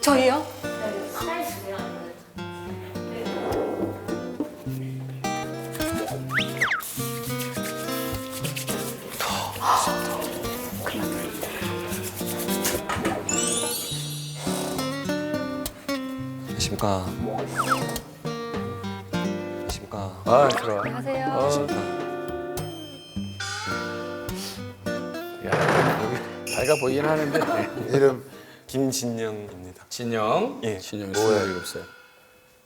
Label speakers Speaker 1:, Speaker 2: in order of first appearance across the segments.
Speaker 1: 저희요?
Speaker 2: 안녕하십니까. 안녕하십니까.
Speaker 3: 아, 들어와.
Speaker 1: 안녕하세요.
Speaker 2: 안녕하십니까.
Speaker 3: 야, 여기 밝아 보이긴 하는데.
Speaker 4: 이름
Speaker 2: 김진영입니다.
Speaker 3: 진영.
Speaker 2: 예.
Speaker 3: 진영
Speaker 4: 뭐예요?
Speaker 3: 27살.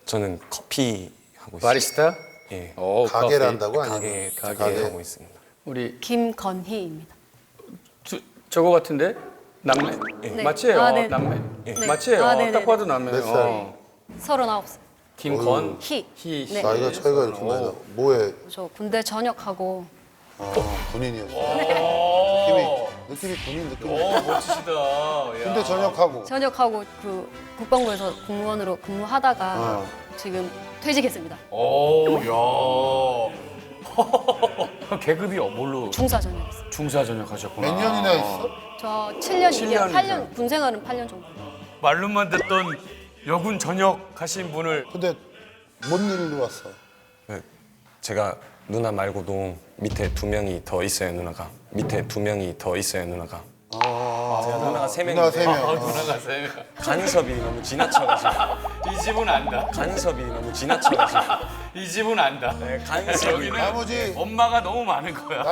Speaker 2: 저는 커피 하고 있습니다.
Speaker 3: 바리스타?
Speaker 2: 예.
Speaker 3: 오,
Speaker 4: 가게를
Speaker 3: 커피.
Speaker 4: 한다고 아니면
Speaker 2: 가게 하고 있습니다.
Speaker 3: 우리
Speaker 1: 김건희입니다.
Speaker 3: 저거 같은데? 남매?
Speaker 1: 네.
Speaker 3: 맞지?
Speaker 1: 아, 네.
Speaker 3: 남매?
Speaker 1: 네.
Speaker 3: 맞지?
Speaker 1: 아, 네네네.
Speaker 3: 딱 봐도 남매.
Speaker 4: 몇 살?
Speaker 1: 39살.
Speaker 3: 김건.
Speaker 1: 희.
Speaker 3: 희.
Speaker 1: 네.
Speaker 4: 나이가 차이가 이렇게 많이 나. 뭐해?
Speaker 1: 저 군대 전역하고
Speaker 4: 군인이었어.
Speaker 3: 오,
Speaker 4: 느낌이 군인 느낌이.
Speaker 3: 멋지시다. 야.
Speaker 4: 근데 전역하고.
Speaker 1: 전역하고 그 국방부에서 공무원으로 근무하다가
Speaker 4: 어.
Speaker 1: 지금 퇴직했습니다.
Speaker 3: 오, 야. 계급이 뭘로?
Speaker 1: 중사 전역했어요.
Speaker 3: 중사 전역하셨구나.
Speaker 4: 몇 년이나 있어?
Speaker 1: 저 7년 2개월,
Speaker 3: 7년이죠.
Speaker 1: 8년 군 생활은 8년 정도.
Speaker 3: 말로만 듣던 여군 전역하신 분을
Speaker 4: 근데 뭔 일로 왔어?
Speaker 2: 네, 제가 누나 말고도 밑에 2명이 더 있어요, 누나가. 밑에 2명이 더 있어요, 누나가. 제가 누나가 3명인데
Speaker 4: 누나 세 명.
Speaker 3: 누나가 세 명.
Speaker 2: 간섭이 너무 지나쳐가지고
Speaker 3: 이 집은 안다.
Speaker 2: 간섭이 너무 지나쳐가지고
Speaker 3: 이 집은 안다.
Speaker 2: 네, 간섭이
Speaker 3: 여기는
Speaker 4: 나머지
Speaker 3: 엄마가 너무 많은 거야.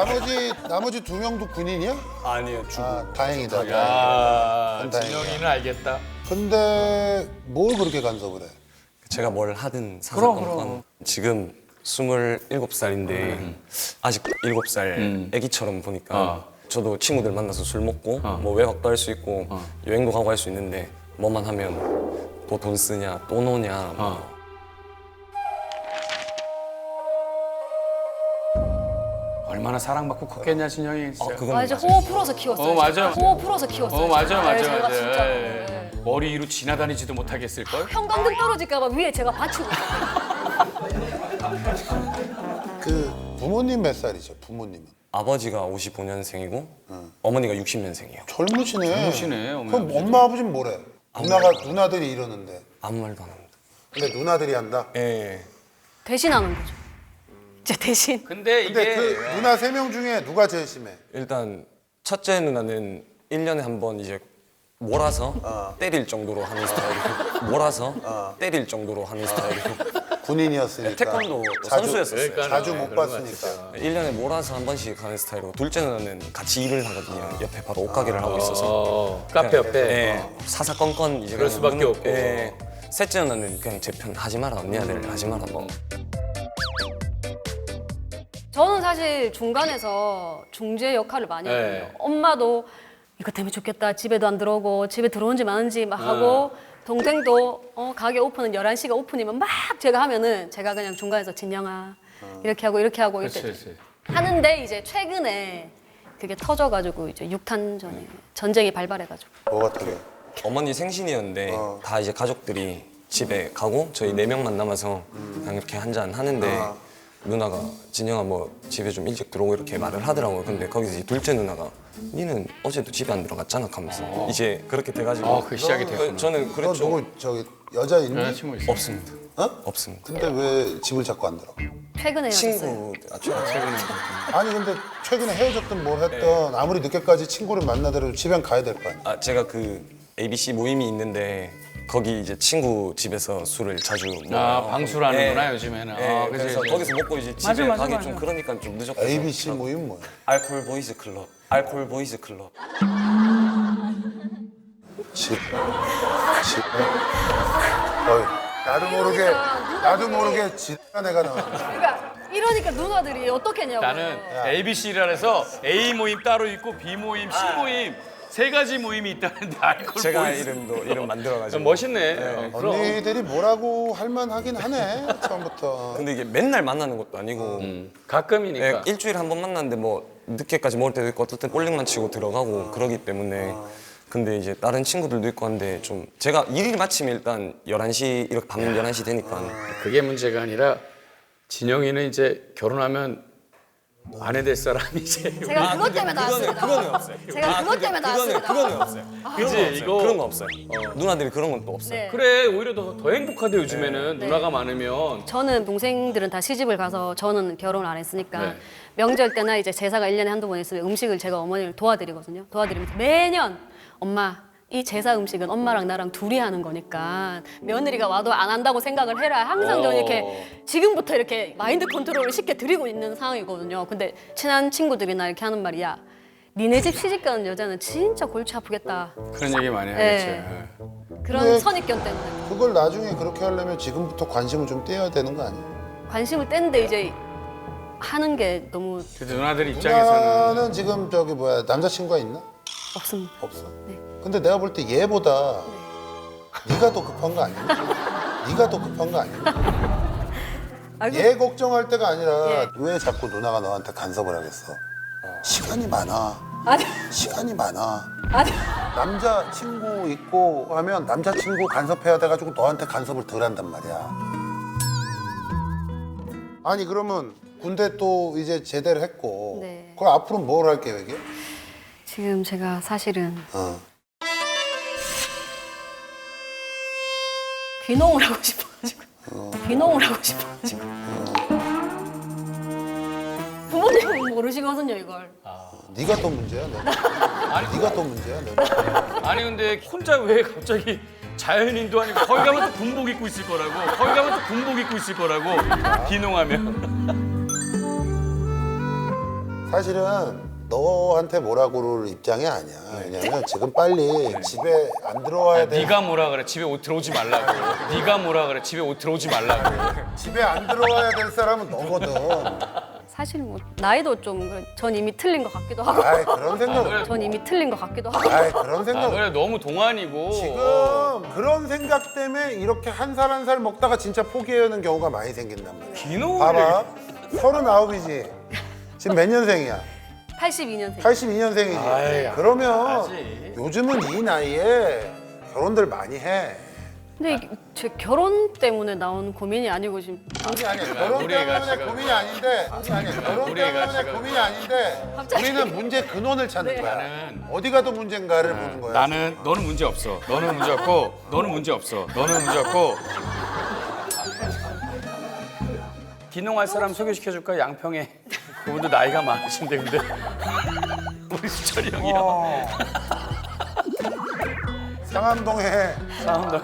Speaker 4: 나머지 두 명도 군인이야?
Speaker 2: 아니에요, 주부.
Speaker 4: 아 다행이다. 다행이다.
Speaker 3: 야,
Speaker 4: 다행이다.
Speaker 3: 진영이는 알겠다.
Speaker 4: 근데 뭘 그렇게 간섭을 해?
Speaker 2: 제가 뭘 하든 사사건건
Speaker 3: 그럼.
Speaker 2: 지금 27살인데 아직 7살 애기처럼 보니까 저도 친구들 만나서 술 먹고 뭐 외박도 할 수 있고 여행도 가고 할 수 있는데 뭐만 하면 또 돈 쓰냐 또 노냐 뭐.
Speaker 3: 얼마나 사랑받고 컸겠냐 진영이 진짜.
Speaker 2: 그건
Speaker 1: 아, 이제
Speaker 2: 맞아요.
Speaker 1: 호흡 풀어서 키웠어요.
Speaker 3: 맞아.
Speaker 1: 호흡 풀어서 키웠어요.
Speaker 3: 맞아.
Speaker 1: 네, 제가
Speaker 3: 맞아.
Speaker 1: 진짜
Speaker 3: 예.
Speaker 1: 네.
Speaker 3: 머리 위로 지나다니지도 못하겠을 걸.
Speaker 1: 형광등 떨어질까 봐 위에 제가 받치고 있어요.
Speaker 4: 그 부모님 몇 살이죠? 부모님은?
Speaker 2: 아버지가 55년생이고 어머니가 60년생이에요.
Speaker 4: 젊으시네.
Speaker 3: 젊으시네, 어머니,
Speaker 4: 그럼 엄마 아버지는 뭐래? 누나들이 이러는데.
Speaker 2: 아무 말도 안 합니다.
Speaker 4: 근데 누나들이 한다.
Speaker 2: 예.
Speaker 1: 대신하는 거죠. 제 대신.
Speaker 3: 근데
Speaker 4: 근데
Speaker 3: 이게
Speaker 4: 그 누나 세 명 중에 누가 제일 심해?
Speaker 2: 일단 첫째 누나는 1년에 한 번 이제 몰아서 때릴 정도로 하는 스타일이고 몰아서 때릴 정도로 하는 스타일이고
Speaker 4: 군인이었으니까.
Speaker 2: 태권도 선수였었어요.
Speaker 3: 그러니까.
Speaker 4: 자주
Speaker 3: 네,
Speaker 4: 못
Speaker 3: 그런 것
Speaker 4: 봤으니까.
Speaker 2: 1년에 몰아서 한 번씩 가는 스타일이고 둘째 누나는 같이 일을 하거든요. 옆에 바로 옷가게를 하고 있어서
Speaker 3: 카페 옆에.
Speaker 2: 예, 사사건건 이제
Speaker 3: 그럴 수밖에 없고.
Speaker 2: 예, 셋째 누나는 그냥 제 편 하지 마라 언니 아들 하지 마라 뭐.
Speaker 1: 저는 사실 중간에서 중재 역할을 많이
Speaker 3: 네.
Speaker 1: 했거든요. 엄마도 이거 때문에 좋겠다. 집에도 안 들어오고 집에 들어온지 마는지 막 하고 동생도 가게 오픈은 11시가 오픈이면 막 제가 하면은 제가 그냥 중간에서 진영아 이렇게 하고 이렇게 하고 이렇게
Speaker 3: 그렇지.
Speaker 1: 하는데 이제 최근에 그게 터져가지고 이제 6탄전에 전쟁이 발발해가지고
Speaker 4: 뭐가 터져?
Speaker 2: 어머니 생신이었는데 다 이제 가족들이 집에 가고 저희 4명만 남아서 그냥 이렇게 한잔 하는데 누나가 진영아 뭐 집에 좀 일찍 들어오고 이렇게 말을 하더라고요. 근데 거기서 이제 둘째 누나가 니는 어제도 집에 안 들어갔잖아 하면서 이제 그렇게 돼가지고
Speaker 3: 그 시작이 됐구나.
Speaker 2: 저는
Speaker 4: 너
Speaker 2: 그랬죠.
Speaker 4: 누구 저기 여자 있니?
Speaker 3: 여자친구 있어.
Speaker 2: 없습니다.
Speaker 4: 어?
Speaker 2: 없습니다.
Speaker 4: 근데 왜 집을 자꾸 안 들어?
Speaker 1: 최근에 헤어졌어요.
Speaker 2: 친구 최근에
Speaker 4: 아니 근데 최근에 헤어졌든 뭘 했든 아무리 늦게까지 친구를 만나더라도 집엔 가야 될 거 아니야.
Speaker 2: 제가 그 ABC 모임이 있는데 거기 이제 친구 집에서 술을 자주 먹어요.
Speaker 3: 방수를 하는구나, 요즘에는. 그치,
Speaker 2: 그래서
Speaker 3: 그치.
Speaker 2: 거기서 먹고 이제 집에
Speaker 3: 맞아,
Speaker 2: 가기
Speaker 3: 맞아.
Speaker 2: 좀 그러니까 좀 늦었고
Speaker 4: ABC 모임 뭐야?
Speaker 2: 알콜 보이즈 클럽 알콜 보이즈 클럽
Speaker 4: 집. 어이, 나도 모르게 지가 내가 나와.
Speaker 1: 그러니까 이러니까 누나들이 어떻게 했냐고.
Speaker 3: 나는 ABC라 해서 A 모임 따로 있고 B 모임, C 모임 세 가지 모임이 있다는데 알콜
Speaker 2: 제가
Speaker 3: 보이스.
Speaker 2: 이름 만들어가지고
Speaker 3: 멋있네. 그럼.
Speaker 4: 언니들이 뭐라고 할 만하긴 하네 처음부터.
Speaker 2: 근데 이게 맨날 만나는 것도 아니고
Speaker 3: 가끔이니까.
Speaker 2: 일주일에 한 번 만났는데 뭐 늦게까지 먹을 때도 있고 어떨 때 볼링만 치고 들어가고 그러기 때문에 근데 이제 다른 친구들도 있고 한데 좀 제가 일 마치면 일단 11시 이렇게 밤 11시 되니까
Speaker 3: 그게 문제가 아니라 진영이는 이제 결혼하면 아내 될 사람이 이제
Speaker 1: 제가 그것 때문에 나왔습니다.
Speaker 2: 그거는 없어요.
Speaker 1: 제가 그것 때문에 나왔습니다.
Speaker 2: 그거는 없어요.
Speaker 3: 그치 이거
Speaker 2: 그런 거 없어요. 누나들이 그런 건 또 없어요.
Speaker 1: 네.
Speaker 3: 그래 오히려 더 행복하대 요즘에는 누나가 많으면
Speaker 1: 저는 동생들은 다 시집을 가서 저는 결혼을 안 했으니까
Speaker 3: 네.
Speaker 1: 명절 때나 이제 제사가 1년에 한두 번 있으면 음식을 제가 어머니를 도와드리거든요. 도와드리면서 매년 엄마 이 제사 음식은 엄마랑 나랑 둘이 하는 거니까 며느리가 와도 안 한다고 생각을 해라. 항상 저는 이렇게 지금부터 이렇게 마인드 컨트롤을 시켜 드리고 있는 상황이거든요. 근데 친한 친구들이나 이렇게 하는 말이야. 니네 집 시집 가는 여자는 진짜 골치 아프겠다.
Speaker 3: 그런 얘기 많이
Speaker 1: 네.
Speaker 3: 하겠지.
Speaker 1: 그런
Speaker 4: 네.
Speaker 1: 선입견 때문에.
Speaker 4: 그걸 나중에 그렇게 하려면 지금부터 관심을 좀 떼야 되는 거 아니야?
Speaker 1: 관심을 떼는데 이제 하는 게 너무
Speaker 3: 그래도 누나들 입장에서는
Speaker 4: 누나는 지금 저기 뭐야 남자친구가 있나?
Speaker 1: 없습니다.
Speaker 4: 없어.
Speaker 1: 네.
Speaker 4: 근데 내가 볼 때 얘보다 네가 더 급한 거 아니야? 네가 더 급한 거 아니야?
Speaker 1: 아이고.
Speaker 4: 얘 걱정할 때가 아니라
Speaker 1: 예.
Speaker 4: 왜 자꾸 누나가 너한테 간섭을 하겠어? 시간이 많아.
Speaker 1: 아니,
Speaker 4: 시간이 많아.
Speaker 1: 아니.
Speaker 4: 남자친구 있고 하면 남자친구 간섭해야 돼가지고 너한테 간섭을 덜 한단 말이야. 아니 그러면 군대 또 이제 제대를 했고
Speaker 1: 네.
Speaker 4: 그럼 앞으로 뭘 할 계획이야?
Speaker 1: 지금 제가 사실은 귀농을 하고 싶어가지고 귀농을 하고 싶어가지고 부모님은 모르시거든요 이걸.
Speaker 4: 네가 또 문제야 너. 네가 또 문제야 너.
Speaker 3: 아니 근데 혼자 왜 갑자기 자연인도 아니고 거기 가면 또 군복 입고 있을 거라고 거기 가면 또 군복 입고 있을 거라고 귀농하면
Speaker 4: 사실은 너한테 뭐라 그럴 입장이 아니야. 왜냐면 지금 빨리 집에 안 들어와야 돼.
Speaker 3: 네가 뭐라 그래 집에 옷 들어오지 말라고 네가 뭐라 그래 집에 옷 들어오지 말라고
Speaker 4: 집에 안 들어와야 될 사람은 너거든.
Speaker 1: 사실 뭐 나이도 좀 전 이미 틀린 것 같기도 하고
Speaker 4: 아이 그런 생각.
Speaker 3: 그래,
Speaker 1: 전 이미 틀린 것 같기도 하고
Speaker 4: 아이 그런 생각.
Speaker 3: 그래 너무 동안이고
Speaker 4: 지금 그런 생각 때문에 이렇게 한 살 한 살 먹다가 진짜 포기하는 경우가 많이 생긴단 말이야.
Speaker 3: 귀농을
Speaker 4: 봐봐. 39이지. 지금 몇 년생이야?
Speaker 1: 82년생.
Speaker 4: 82년생이지.
Speaker 3: 아이,
Speaker 4: 그러면
Speaker 3: 아직.
Speaker 4: 요즘은 이 나이에 결혼들 많이 해.
Speaker 1: 근데 이게 제 결혼 때문에 나온 고민이 아니고 지금
Speaker 4: 아니 결혼
Speaker 3: 우리 애가
Speaker 4: 때문에
Speaker 3: 지금-
Speaker 4: 고민이 아닌데 결혼
Speaker 3: 우리 애가
Speaker 4: 때문에
Speaker 3: 지금-
Speaker 4: 고민이 아닌데
Speaker 1: 갑자기.
Speaker 4: 우리는 문제 근원을 찾는
Speaker 1: 네.
Speaker 4: 거야.
Speaker 3: 나는-
Speaker 4: 어디가 더 문제인가를 보는 거야.
Speaker 3: 나는 너는 문제 없어 너는 문제 없고 너는 문제 없어 너는 문제 없고 귀농할 사람 소개시켜줄까 양평에 그분도 나이가 많으신데 근데 우리 수철이 형이요
Speaker 4: 상암동에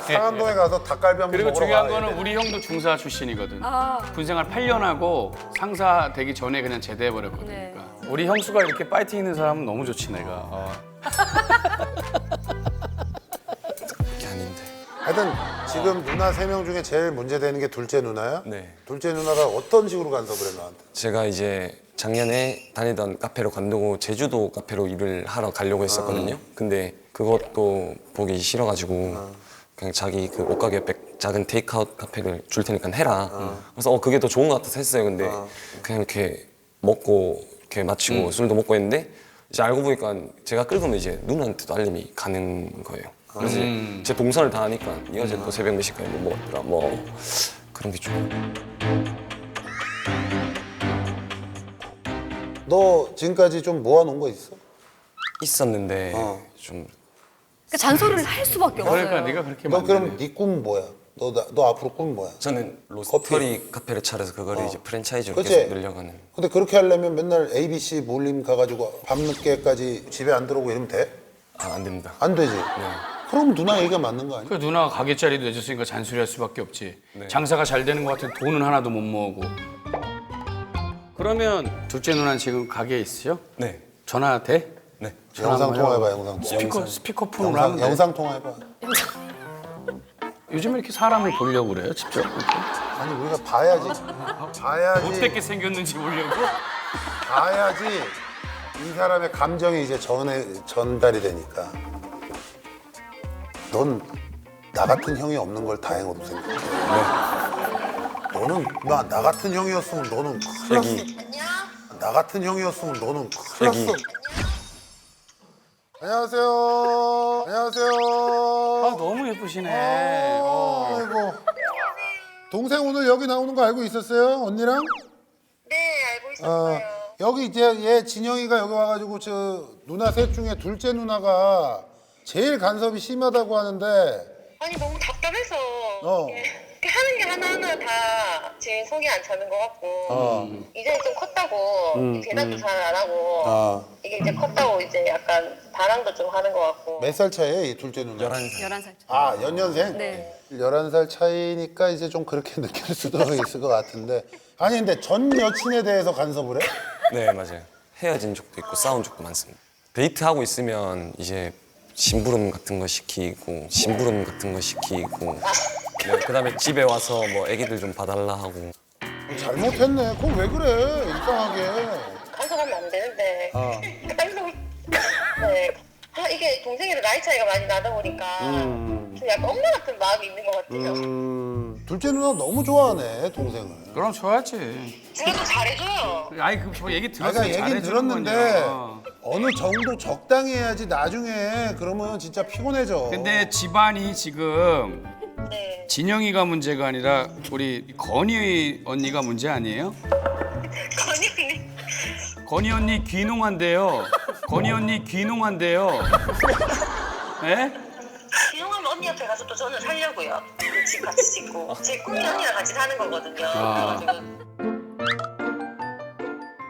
Speaker 3: 상암동에
Speaker 4: 가서 닭갈비 한번
Speaker 3: 그리고
Speaker 4: 먹으러
Speaker 3: 중요한
Speaker 4: 가야
Speaker 3: 거는
Speaker 4: 돼.
Speaker 3: 우리 형도 중사 출신이거든
Speaker 1: 아.
Speaker 3: 군생활 8년 하고 상사 되기 전에 그냥 제대해버렸거든
Speaker 1: 네.
Speaker 3: 그러니까. 우리 형수가 이렇게 파이팅 있는 사람은 너무 좋지 내가
Speaker 2: 그게 아닌데.
Speaker 4: 하여튼 지금 누나 3명 중에 제일 문제되는 게 둘째 누나야?
Speaker 2: 네.
Speaker 4: 둘째 누나가 어떤 식으로 간섭을 해 너한테?
Speaker 2: 제가 이제 작년에 다니던 카페로 관두고 제주도 카페로 일을 하러 가려고 했었거든요. 근데 그것도 보기 싫어가지고 그냥 자기 그 옷가게 옆에 작은 테이크아웃 카페를 줄 테니까 해라. 그래서 그게 더 좋은 것 같아서 했어요. 근데 그냥 이렇게 먹고 이렇게 마치고 술도 먹고 했는데 이제 알고 보니까 제가 끌고면 이제 누나한테도 알림이 가는 거예요. 그래서 이제 제 동선을 다 하니까 네가 이제 또 새벽 몇 시까지 뭐 먹었더라 뭐 그런 게 좀.
Speaker 4: 너 지금까지 좀 모아놓은 거 있어?
Speaker 2: 있었는데 좀
Speaker 1: 그러니까 잔소리를 할 수밖에 없어요.
Speaker 3: 그러니까 네가 그렇게
Speaker 4: 너
Speaker 3: 만드네.
Speaker 4: 그럼 네 꿈은 뭐야? 너 앞으로 꿈은 뭐야?
Speaker 2: 저는 로스터리 카페를 차려서 그거를 이제 프랜차이즈로
Speaker 4: 그치?
Speaker 2: 계속 늘려가는.
Speaker 4: 근데 그렇게 하려면 맨날 ABC 몰림 가가지고 밤늦게까지 집에 안 들어오고 이러면 돼?
Speaker 2: 안 됩니다.
Speaker 4: 안 되지? 그럼 누나 얘기가 맞는 거 아니야?
Speaker 3: 그 누나가 가게 자리도 내줬으니까 잔소리할 수밖에 없지. 장사가 잘 되는 것 같은 돈은 하나도 못 모으고. 그러면 둘째 누나는 지금 가게에 있어요?
Speaker 2: 네.
Speaker 3: 전화 돼?
Speaker 2: 네.
Speaker 4: 영상 통화해봐 영상 통화.
Speaker 3: 스피커폰으로 하면 돼.
Speaker 4: 영상 통화해봐.
Speaker 3: 요즘에 이렇게 사람을 보려고 그래요, 직접.
Speaker 4: 아니 우리가 봐야지. 봐야지.
Speaker 3: 어떻게 생겼는지 보려고.
Speaker 4: 봐야지 이 사람의 감정이 이제 전달이 되니까. 넌 나 같은 형이 없는 걸 다행으로 생각해. 너는 나 같은 형이었으면 너는 큰일 났어.
Speaker 2: 여기
Speaker 4: 나 같은 형이었으면 너는 큰일
Speaker 2: 여기.
Speaker 4: 났어. 안녕하세요. 안녕하세요.
Speaker 3: 아, 너무 예쁘시네.
Speaker 4: 아이고. 동생 오늘 여기 나오는 거 알고 있었어요? 언니랑?
Speaker 5: 네, 알고 있었어요.
Speaker 4: 여기 이제 얘 진영이가 여기 와가지고 저 누나 셋 중에 둘째 누나가 제일 간섭이 심하다고 하는데
Speaker 5: 아니 너무 답답해서
Speaker 4: 어.
Speaker 5: 이렇게 하는 게 하나하나 다 제 속이 안 차는 것 같고 이제 좀 컸다고 대답도 잘 안 하고 이게 이제 컸다고 이제 약간 반항도 좀 하는 것 같고
Speaker 4: 몇 살 차이에요, 이 둘째 누나?
Speaker 2: 11살.
Speaker 1: 11살.
Speaker 4: 아, 연년생?
Speaker 1: 네.
Speaker 4: 11살 차이니까 이제 좀 그렇게 느낄 수도 있을 것 같은데. 아니, 근데 전 여친에 대해서 간섭을 해?
Speaker 2: 네, 맞아요. 헤어진 적도 있고 싸운 적도 많습니다. 데이트하고 있으면 이제 심부름 같은 거 시키고 네, 그다음에 집에 와서 뭐 애기들 좀 봐달라 하고.
Speaker 4: 잘못했네. 그건 왜 그래, 이상하게.
Speaker 5: 간섭하면 안 되는데 간섭 네. 아, 이게 동생이랑 나이 차이가 많이 나다 보니까 좀 약간 엄마 같은 마음이 있는 것 같아요.
Speaker 4: 둘째 누나 너무 좋아하네, 동생을.
Speaker 3: 그럼 좋아하지.
Speaker 5: 제가 또 잘해줘요.
Speaker 3: 아이 저 얘기
Speaker 4: 아까
Speaker 3: 들었으면
Speaker 4: 얘긴
Speaker 3: 잘해주는
Speaker 4: 들었는데
Speaker 3: 거냐.
Speaker 4: 어느 정도 적당히 해야지 나중에 그러면 진짜 피곤해져.
Speaker 3: 근데 집안이 지금
Speaker 5: 네.
Speaker 3: 진영이가 문제가 아니라 우리 건희 언니가 문제 아니에요?
Speaker 5: 건이 언니.
Speaker 3: 건희 언니 귀농한대요. 건희 언니 귀농한대요. 예?
Speaker 5: 기용하면 언니 옆에 가서 또 저는 살려고요. 그 집 같이 짓고 제 꿈이 언니랑 같이 사는 거거든요. 그래가지고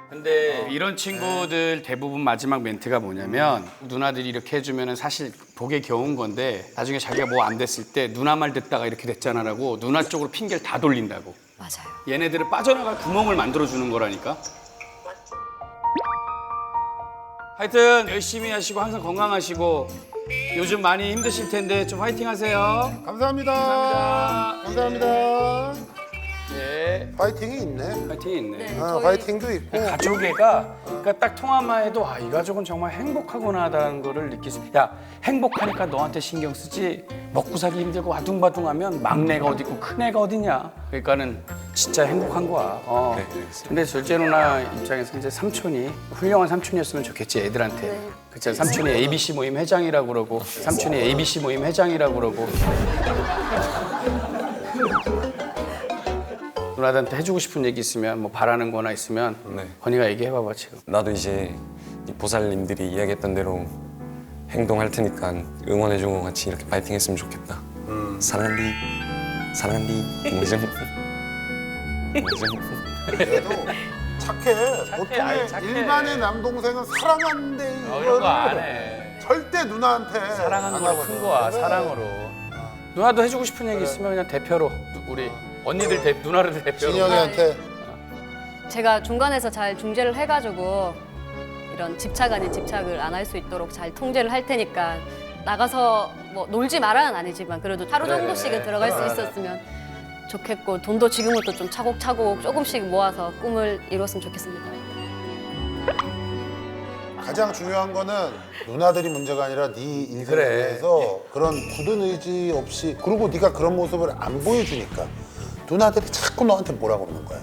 Speaker 3: 근데 이런 친구들 대부분 마지막 멘트가 뭐냐면 누나들이 이렇게 해주면 사실 복에 겨운 건데 나중에 자기가 뭐 안 됐을 때 누나 말 듣다가 이렇게 됐잖아라고 누나 쪽으로 핑계를 다 돌린다고.
Speaker 1: 맞아요.
Speaker 3: 얘네들을 빠져나갈 구멍을 만들어주는 거라니까. 하여튼 열심히 하시고 항상 건강하시고 요즘 많이 힘드실 텐데 좀 화이팅 하세요.
Speaker 4: 감사합니다.
Speaker 3: 감사합니다.
Speaker 4: 감사합니다.
Speaker 3: 네,
Speaker 4: 파이팅이 있네.
Speaker 3: 화이팅이 있네.
Speaker 1: 네.
Speaker 4: 아,
Speaker 1: 저희-
Speaker 4: 파이팅도 있고.
Speaker 3: 가족애가 그러니까 딱 통화만 해도 이 가족은 정말 행복하구나라는 거를 느낄 수. 야 행복하니까 너한테 신경 쓰지 먹고 살기 힘들고 아둥바둥하면 막내가 어디 있고 큰애가 어디냐. 그러니까는 진짜 행복한 거야.
Speaker 2: 네, 알겠습니다.
Speaker 3: 근데 둘째 누나 입장에서 이제 삼촌이 훌륭한 삼촌이었으면 좋겠지 애들한테.
Speaker 1: 네.
Speaker 3: 그쵸 삼촌이 ABC 모임 회장이라고 그러고 삼촌이 ABC 모임 회장이라고 그러고. 누나들한테 해주고 싶은 얘기 있으면 뭐 바라는 거나 있으면
Speaker 2: 네.
Speaker 3: 건이가 얘기해봐봐 지금.
Speaker 2: 나도 이제 이 보살님들이 이야기했던 대로 행동할 테니까 응원해주고 같이 이렇게 파이팅했으면 좋겠다. 사랑한디, 사랑한디, 뭐죠?
Speaker 4: 그래도 착해. 보통의
Speaker 3: 아이, 착해.
Speaker 4: 일반의 남동생은 사랑한대
Speaker 3: 이런 거 안
Speaker 4: 이거를
Speaker 3: 해.
Speaker 4: 절대 누나한테
Speaker 3: 사랑하는
Speaker 4: 안
Speaker 3: 거로
Speaker 4: 하거든.
Speaker 3: 큰 거야
Speaker 4: 그래.
Speaker 3: 사랑으로. 누나도 해주고 싶은 얘기 있으면 그냥 대표로 우리 언니들 누나를 대표로.
Speaker 4: 진영이한테
Speaker 1: 제가 중간에서 잘 중재를 해가지고 이런 집착 아닌 집착을 안 할 수 있도록 잘 통제를 할 테니까 나가서 뭐 놀지 마라는 아니지만 그래도 하루
Speaker 3: 그래.
Speaker 1: 정도씩은 들어갈 수 있었으면 좋겠고 돈도 지금부터 좀 차곡차곡 조금씩 모아서 꿈을 이뤘으면 좋겠습니다.
Speaker 4: 가장 중요한 거는 누나들이 문제가 아니라 네 인생에
Speaker 3: 그래.
Speaker 4: 대해서 그런 굳은 의지 없이 그리고 네가 그런 모습을 안 보여주니까 누나들이 자꾸 너한테 뭐라 그러는 거야.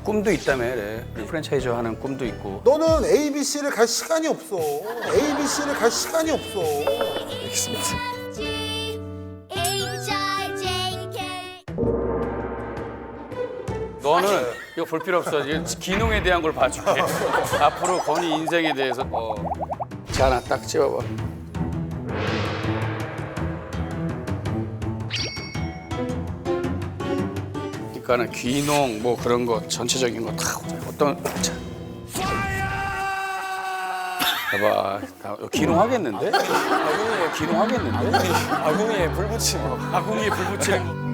Speaker 3: 꿈도 있다며 그래. 프랜차이즈 하는 꿈도 있고.
Speaker 4: 너는 ABC를 갈 시간이 없어. ABC를 갈 시간이 없어.
Speaker 2: 알겠습니다.
Speaker 3: 너는 이거 볼 필요 없어. 이거 기농에 대한 걸 봐줄게. 앞으로 건이 인생에 대해서. 자 하나 딱 찍어봐. 그러니까는 귀농 뭐 그런 거 전체적인 거 다 어떤. 자. 봐봐. 귀농 하겠는데? 귀농 하겠는데?
Speaker 2: 아궁이에 불 붙이고.
Speaker 3: 아궁이에 불 붙이는 거.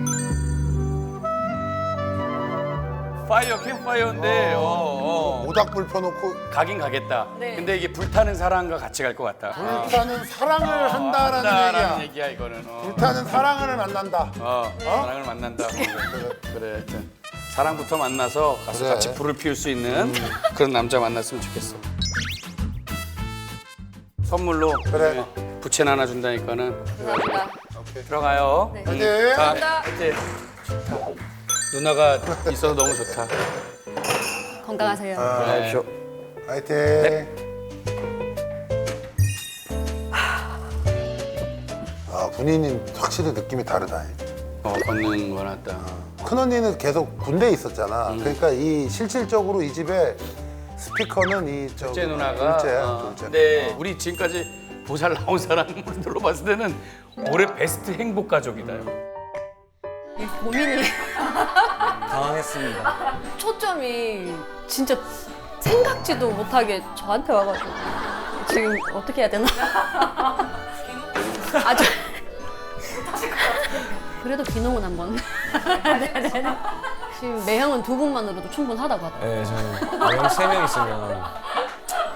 Speaker 3: 파이어 캠파이어인데
Speaker 4: 모닥불 펴놓고
Speaker 3: 가긴 가겠다.
Speaker 1: 네.
Speaker 3: 근데 이게 불타는 사랑과 같이 갈 것 같다.
Speaker 4: 불타는 사랑을 한다라는
Speaker 3: 한다라는
Speaker 4: 얘기야.
Speaker 3: 얘기야 이거는.
Speaker 4: 불타는 사랑을 만난다.
Speaker 3: 사랑을 만난다. 그래 하여튼 사랑부터 만나서 가서
Speaker 4: 그래.
Speaker 3: 같이 불을 피울 수 있는 그런 남자 만났으면 좋겠어. 선물로
Speaker 4: 그래.
Speaker 3: 부채 하나 준다니까는
Speaker 1: 감사합니다.
Speaker 3: 들어가요.
Speaker 1: 네.
Speaker 4: 화이팅!
Speaker 3: 자,
Speaker 1: 감사합니다.
Speaker 3: 이제 좋다. 누나가 있어서 너무 좋다.
Speaker 1: 건강하세요.
Speaker 3: 들어가십시오.
Speaker 4: 화이팅! 아, 군인님 확실히 느낌이 다르다.
Speaker 3: 걷는 거 낫다.
Speaker 4: 큰언니는 계속 군대에 있었잖아. 그러니까 이 실질적으로 이 집에 스피커는 이저
Speaker 3: 둘째 누나가.
Speaker 4: 둘째야. 둘째.
Speaker 3: 네, 우리 지금까지 보살 나온 사람들로 봤을 때는 올해 베스트 행복 가족이다요.
Speaker 1: 이 고민이
Speaker 2: 당황했습니다.
Speaker 1: 초점이 진짜 생각지도 못하게 저한테 와가지고 지금 어떻게 해야 되나? 아주 그래도 귀농은 한번. 네네네. 지금 매형은 두 분만으로도 충분하다고 하더라고요.
Speaker 2: 네, 저는 아형 3명 있으면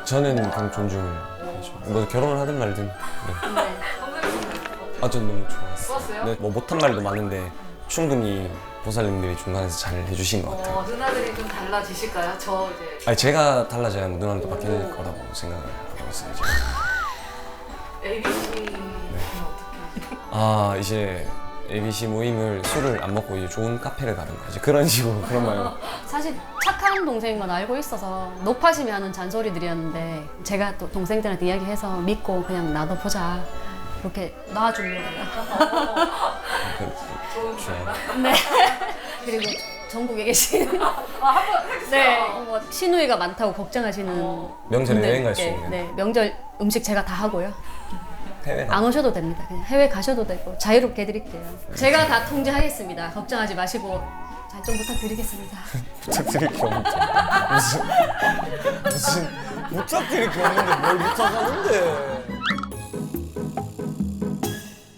Speaker 2: 저는 그냥 존중을 해죠. 뭐 결혼을 하든 말든. 네. 아, 전 너무 좋았어요. 네, 뭐 못한 말도 많은데 충분히 보살님들이 중간에서 잘 해주신 것 같아요.
Speaker 6: 누나들이 좀 달라지실까요? 저 이제
Speaker 2: 아니 제가 달라져야 누나는 또 바뀔 거라고 생각을 하고 있어요. 지금.
Speaker 6: ABC는 어떻게?
Speaker 2: 아, 이제 ABC 모임을 술을 안 먹고 이제 좋은 카페를 가는 거지. 그런 식으로 그런 말.
Speaker 1: 사실 착한 동생인 건 알고 있어서 높아심이 하는 잔소리들이었는데 제가 또 동생들한테 이야기해서 믿고 그냥 놔둬보자 이렇게 놔주려고요.
Speaker 2: 좋아요.
Speaker 1: 네. 그리고 전국에 계신 네, 뭐 시누이가 많다고 걱정하시는
Speaker 2: 명절에
Speaker 1: 분들께,
Speaker 2: 여행 갈 수 있는.
Speaker 1: 네, 명절 음식 제가 다 하고요.
Speaker 2: 해외
Speaker 1: 안 오셔도 됩니다. 그냥 해외 가셔도 되고 자유롭게 해드릴게요. 제가 다 통제하겠습니다. 걱정하지 마시고 잘 좀 부탁드리겠습니다.
Speaker 2: 부탁드릴 게 없는데 무슨 부탁드릴 게 없는데 뭘 부탁하는데.